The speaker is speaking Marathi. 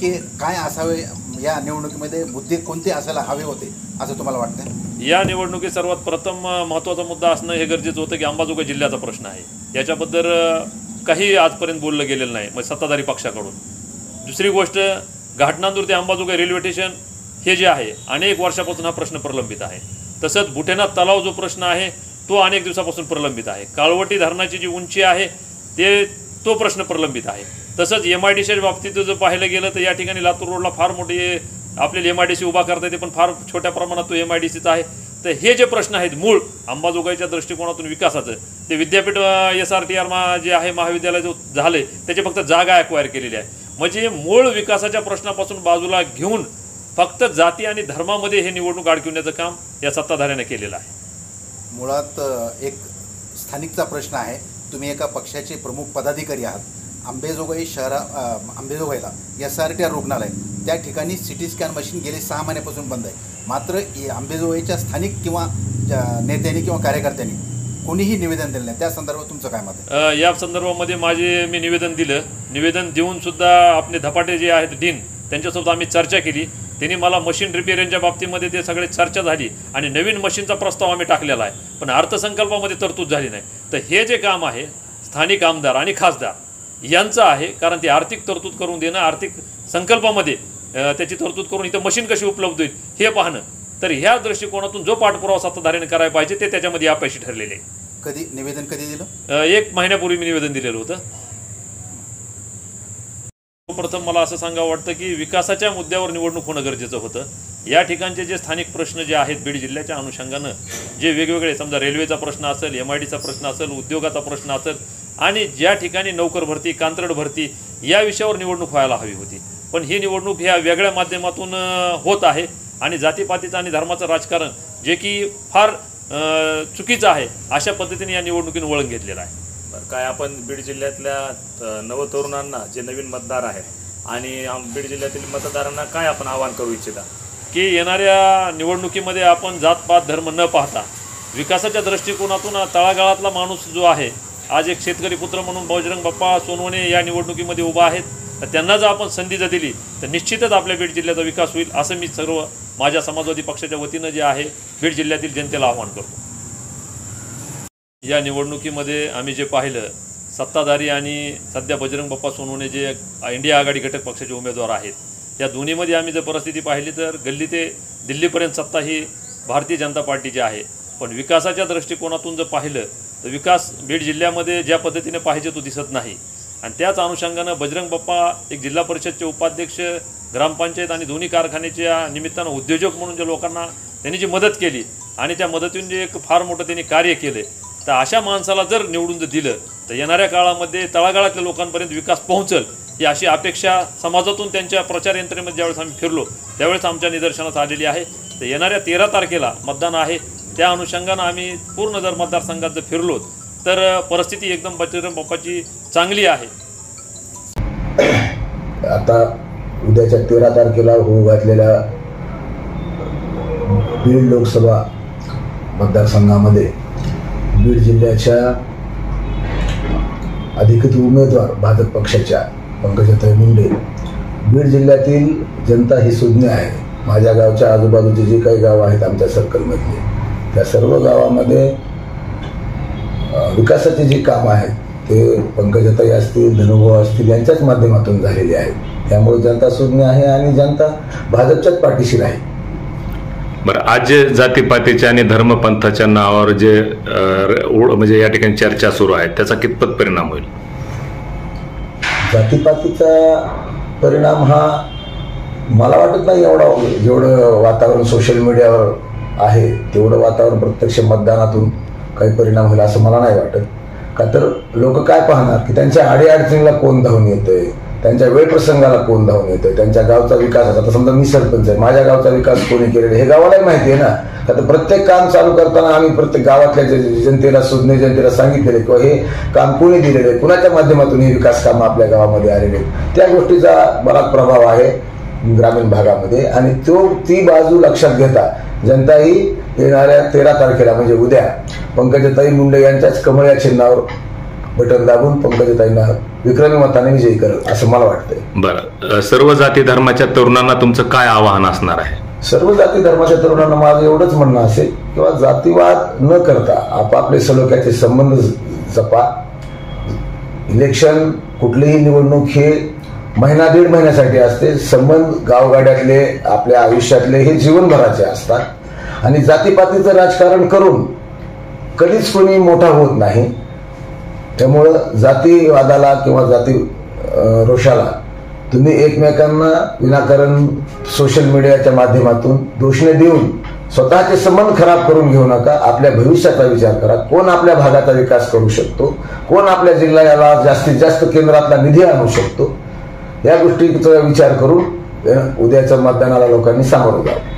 नेमके काय असावे या निवडणुकीमध्ये, मुद्दे कोणते असायला हवे होते असं तुम्हाला वाटतं? या निवडणुकीत सर्वात प्रथम महत्त्वाचा मुद्दा असणं हे गरजेचं होतं की अंबाजोगाई जिल्ह्याचा प्रश्न आहे, याच्याबद्दल काही आजपर्यंत बोललं गेलेलं नाही म्हणजे सत्ताधारी पक्षाकडून. दुसरी गोष्ट, घाटनांदूर ते अंबाजोगाई रेल्वे स्टेशन हे जे आहे अनेक वर्षापासून हा प्रश्न प्रलंबित आहे. तसंच बुटेनाथ तलाव जो प्रश्न आहे तो अनेक दिवसापासून प्रलंबित आहे. काळवटी धरणाची जी उंची आहे तो प्रश्न प्रलंबित आहे. तसंच MIDCच्या बाबतीत जर पाहायला गेलं तर या ठिकाणी लातूर रोडला फार मोठी आपल्याला MIDC उभा करता येते, पण फार छोट्या प्रमाणात तो MIDCचा आहे. तर हे जे प्रश्न आहेत मूळ अंबाजोगाईच्या दृष्टिकोनातून विकासाचं, ते विद्यापीठ SRTR जे आहे महाविद्यालय जो झाले त्याचे फक्त जागा ॲक्वायर केलेली आहे. म्हणजे मूळ विकासाच्या प्रश्नापासून बाजूला घेऊन फक्त जाती आणि धर्मामध्ये हे निवडणूक अडकवण्याचं काम या सत्ताधाऱ्याने केलेलं आहे. मुळात एक स्थानिकचा प्रश्न आहे. तुम्ही एका पक्षाचे प्रमुख पदाधिकारी आहात. अंबाजोगाईला SRTR रुग्णालय त्या ठिकाणी CT स्कॅन मशीन गेले 6 महिन्यापासून बंद आहे. मात्र अंबाजोगाईच्या स्थानिक किंवा नेत्यांनी किंवा कार्यकर्त्यांनी कोणीही निवेदन दिलं नाही. त्या संदर्भात तुमचं काय मत आहे? या संदर्भामध्ये मी निवेदन दिलं. निवेदन देऊन सुद्धा आपले धपाटे जे आहेत डीन त्यांच्यासोबत आम्ही चर्चा केली. त्यांनी मला मशीन रिपेअरिंगच्या बाबतीमध्ये ते सगळे चर्चा झाली आणि नवीन मशीनचा प्रस्ताव आम्ही टाकलेला आहे, पण अर्थसंकल्पामध्ये तरतूद झाली नाही. तर हे जे काम आहे स्थानिक आमदार आणि खासदार यांचं आहे, कारण ती आर्थिक तरतूद करून देणं, आर्थिक संकल्पामध्ये त्याची तरतूद करून इथं मशीन कशी उपलब्ध होईल हे पाहणं. तर ह्या दृष्टिकोनातून जो पाठपुरावा सत्ताधाऱ्याने करायला पाहिजे ते त्याच्यामध्ये अपयशी ठरलेले आहे. निवेदन कधी दिलं? 1 महिन्यापूर्वी मी निवेदन दिलेलं होतं. प्रथम मला असं सांगावं वाटतं की विकासाच्या मुद्द्यावर निवडणूक होणं गरजेचं होतं. या ठिकाणचे जे स्थानिक प्रश्न जे आहेत बीड जिल्ह्याच्या अनुषंगानं जे वेगवेगळे, समजा रेल्वेचा प्रश्न असेल, MIDCचा प्रश्न असेल, उद्योगाचा प्रश्न असेल आणि ज्या ठिकाणी नोकर भरती, कांत्रड भरती या विषयावर निवडणूक व्हायला हवी होती. पण ही निवडणूक ह्या वेगळ्या माध्यमातून होत आहे आणि जातीपातीचं आणि धर्माचं राजकारण जे की फार चुकीचं आहे अशा पद्धतीने या निवडणुकीने वळण घेतलेलं आहे. काय आपण बीड जिल्ह्यातल्या नवतरुणांना जे नवीन मतदार आहेत आणि बीड जिल्ह्यातील मतदारांना काय आपण आवाहन करू इच्छिता की येणाऱ्या निवडणुकीमध्ये आपण जातपात धर्म न पाहता विकासाच्या दृष्टिकोनातून तळागाळातला माणूस जो आहे, आज एक शेतकरी पुत्र म्हणून बजरंग बाप्पा सोनवणे या निवडणुकीमध्ये उभा आहेत, तर त्यांना जर आपण संधी जर दिली तर निश्चितच आपल्या बीड जिल्ह्याचा विकास होईल असं मी सर्व माझ्या समाजवादी पक्षाच्या वतीनं जे आहे बीड जिल्ह्यातील जनतेला आवाहन करतो. या निवडणुकीमध्ये आम्ही जे पाहिलं, सत्ताधारी आणि सध्या बजरंग बाप्पा सोनवणे जे इंडिया आघाडी घटक पक्षाचे उमेदवार आहेत, या दोन्हीमध्ये आम्ही जर परिस्थिती पाहिली तर गल्ली ते दिल्लीपर्यंत सत्ता ही भारतीय जनता पार्टीची आहे. पण विकासाच्या दृष्टिकोनातून जर पाहिलं तर विकास बीड जिल्ह्यामध्ये ज्या पद्धतीने पाहिजे तो दिसत नाही. आणि त्याच अनुषंगानं बजरंग बाप्पा एक जिल्हा परिषदचे उपाध्यक्ष, ग्रामपंचायत आणि दोन्ही कारखान्याच्या निमित्तानं उद्योजक म्हणून ज्या लोकांना त्यांनी जी मदत केली आणि त्या मदतीने जे एक फार मोठं त्यांनी कार्य केले, तर अशा माणसाला जर निवडून जर दिलं तर येणाऱ्या काळामध्ये तळागाळातल्या लोकांपर्यंत विकास पोहोचेल ही अशी अपेक्षा समाजातून त्यांच्या प्रचार यंत्रणेमध्ये ज्यावेळेस आम्ही फिरलो त्यावेळेस आमच्या निदर्शनास आलेली आहे. तर येणाऱ्या 13 तारखेला मतदान आहे. त्या अनुषंगानं आम्ही पूर्ण जर मतदारसंघात जर फिरलो तर परिस्थिती एकदम बजरंग बाप्पाची चांगली आहे. आता उद्याच्या 13 तारखेला होऊ घातलेल्या बीड लोकसभा मतदारसंघामध्ये बीड जिल्ह्याच्या अधिकृत उमेदवार भाजप पक्षाच्या पंकजाताई मुंडे, बीड जिल्ह्यातील जनता ही सुज्ञ आहे. माझ्या गावच्या आजूबाजूचे जे काही गाव आहेत आमच्या सर्कलमधले, त्या सर्व गावामध्ये विकासाची जी कामं आहेत ते पंकजाताई असतील, धनुभाऊ असतील यांच्याच माध्यमातून झालेली आहेत. त्यामुळे जनता सुज्ञ आहे आणि जनता भाजपच्याच पाठीशी राहील. बरं, आज जे जातीपातीच्या आणि धर्मपंथाच्या नावावर जे म्हणजे या ठिकाणी चर्चा सुरू आहे त्याचा कितपत परिणाम होईल? जातीपातीचा परिणाम हा मला वाटत नाही एवढा, जेवढं वातावरण सोशल मीडियावर आहे तेवढं वातावरण प्रत्यक्ष मतदानातून काही परिणाम होईल असं मला नाही वाटत. का तर लोक काय पाहणार की त्यांच्या अडीअडचणीला कोण धावून येतंय, त्यांच्या वेळप्रसंगाला कोण धावून येतं, त्यांच्या गावचा विकास. आता समजा मी सरपंच आहे, माझ्या गावचा विकास कोणी केलेला हे गावालाही माहिती आहे ना. तर प्रत्येक काम चालू करताना आम्ही प्रत्येक गावातल्या जनतेला, सुज्ञ जनतेला सांगितलेले किंवा हे काम कोणी दिलेलं आहे, कुणाच्या माध्यमातून हे विकास कामं आपल्या गावामध्ये आलेले आहेत, त्या गोष्टीचा बराच प्रभाव आहे ग्रामीण भागामध्ये. आणि ती बाजू लक्षात घेता जनता ही येणाऱ्या 13 तारखेला म्हणजे उद्या पंकजाताई मुंडे यांच्याच कमळ या चिन्हावर बटन दाबून पंकजाताईंना विक्रमी मताने विजयी करेल असं मला वाटतंय. बरं, सर्व जाती धर्माच्या तरुणांना तुमचं काय आवाहन असणार आहे? सर्व जाती धर्माच्या तरुणांना माझं एवढंच म्हणणं असेल किंवा जातीवाद न करता आपापले सलोख्याचे संबंध जपा. इलेक्शन कुठलीही निवडणूक हे महिना दीड महिन्यासाठी असते. संबंध गावगाड्यातले आपल्या आयुष्यातले हे जीवनभराचे असतात आणि जातीपातीचं राजकारण करून कधीच कोणी मोठा होत नाही. त्यामुळं जातीवादाला किंवा जाती रोषाला तुम्ही एकमेकांना विनाकारण सोशल मीडियाच्या माध्यमातून दोषणे देऊन स्वतःचे संबंध खराब करून घेऊ नका. आपल्या भविष्याचा विचार करा. कोण आपल्या भागाचा विकास करू शकतो, कोण आपल्या जिल्ह्याला जास्तीत जास्त केंद्रातला निधी आणू शकतो, या गोष्टीचा विचार करून उद्याच्या मतदानाला लोकांनी सामोरं जावं.